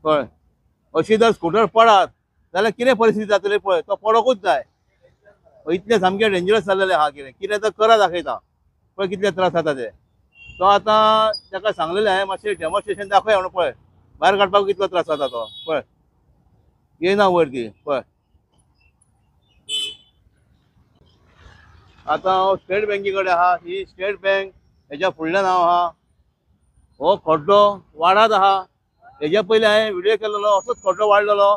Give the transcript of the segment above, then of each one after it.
कळ्ळें. अशी जर स्कूटर पडत जाल्यार कितें परिस्थिती जातली पळय, तो पडोकूच जाय. इतलें सामकें डेंजरस जाल्लेलें आहा. कितें तर करा दाखयता पळय कितले त्रास जाता ते. तो आतां ताका सांगलेलें हांवें मातशें डेमॉन्स्ट्रेशन दाखय म्हणून पळय. भायर काडपाक कितलो त्रास जाता तो पळय. येयना वयर ती पळय. आतां हांव स्टेट बँके कडेन आहा. ही स्टेट बँक हेच्या फुडल्यान हांव आहा. हो खड्डो वाडत आहा. हेच्या पयलीं हांवें व्हिडियो केल्लो असोच खड्डो वाडलेलो.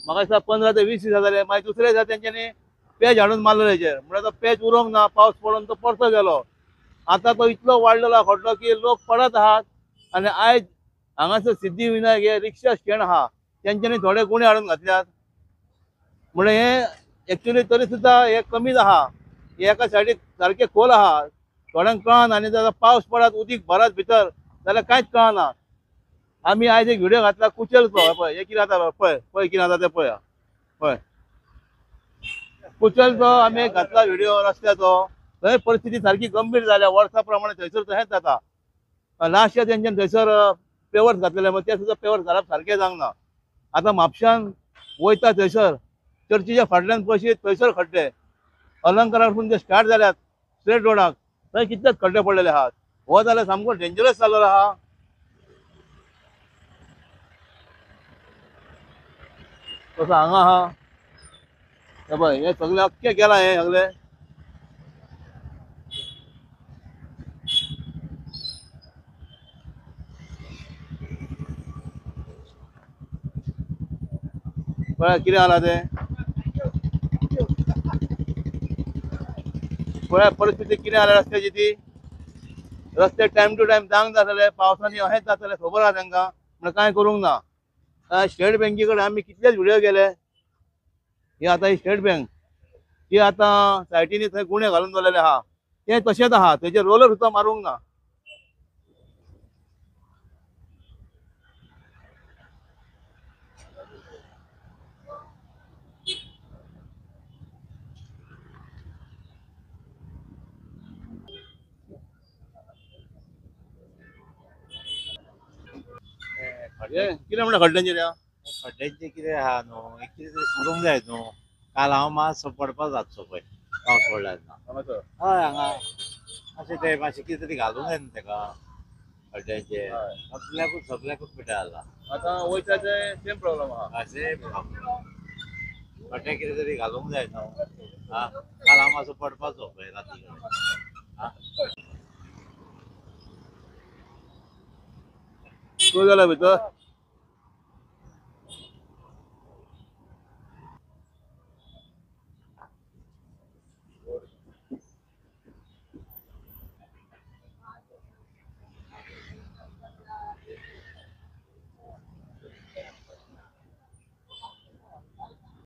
म्हाका दिसता 15 ते 20 दीस जाले. मागीर दुसऱ्या दिसा तेंच्यांनी पेज हाडून मारलो हेचेर. म्हणल्यार तो पेज उरोंक ना, पावस पडून तो परतो गेलो. आतां तो इतलो वाडलेलो आहा खड्डो की लोक पडत आहात. आनी आयज हांगासर सिद्धिविनायक हे रिक्षा स्टँड आहा तेंच्यांनी थोडे गुणे हाडून घातल्यात. म्हणजे हे एक्चुअली तरी सुद्दां हे कमीच आहा. हे एका सायडीक सारके खोल आहा. थोड्यांक कळना आनी जर पावस पडत उदीक भरत भितर जाल्यार कांयच कळना. आमी आयज एक व्हिडिओ घातला कुचलचो. पळय हे कितें जाता पळय पळय कितें जाता तें पळया पळय. कुचलचो आमी एक घातला व्हिडिओ रस्त्याचो. थंय परिस्थिती सारकी गंभीर जाल्या. वर्सा प्रमाणे थंयसर तशेंच जाता. लास्ट इयर तेंच्यानी थंयसर पेवर्स घातलेले मग ते सुद्दां पेवर्स घालप सारकें जावंक ना. आतां म्हापशान वयता थंयसर चर्चीच्या फाटल्यान पयशे थंयसर खड्डे. अलंकारासून जे स्टार्ट जाल्यात स्ट्रेट रोडाक थंय कितलेच खड्डे पडलेले आहात. हो जाल्यार सामको डेंजरस जाल्लो आहा. तसो हांगा आहा हे पळय हे सगळे अख्खे गेला हे सगळे. पळय कितें जाला ते पळय परिस्थिती कितें जाल्या रस्त्याची ती. रस्ते टायम टू टायम जावंक जाताले. पावसांनी अशेंच जातालें खबर आहा तांकां म्हण कांय करूंक ना. स्टेट बँके कडेन आमी कितलेच व्हिडिओ केले. ही आतां ही स्टेट बँक ही आतां सायटीनी थंय गुणे घालून दवरलेले आहा. ते तशेंच आहा. तेजे रोलर सुद्दां मारूंक ना. हे कितें म्हणटा खड्ड्यांचेर या खड्ड्यांचे कितें आहा न्हू एक कितें तरी करूंक जाय न्हू. काल हांव मातसो पडपाक जातसो पळय पावस पडला तेन्ना. हांगासर. हय हांगा अशें ते मातशें कितें तरी घालूंक जाय न्हू तेका खड्ड्यांचे. सगल्याकूच पिड्यार जाला. आतां वयता ते सेम प्रॉब्लम आहा. अशें खड्डे कितें तरी घालूंक जाय न्हू. काल हांव मातसो पडपाचो पळय राती कडेन. तूं जाला भितर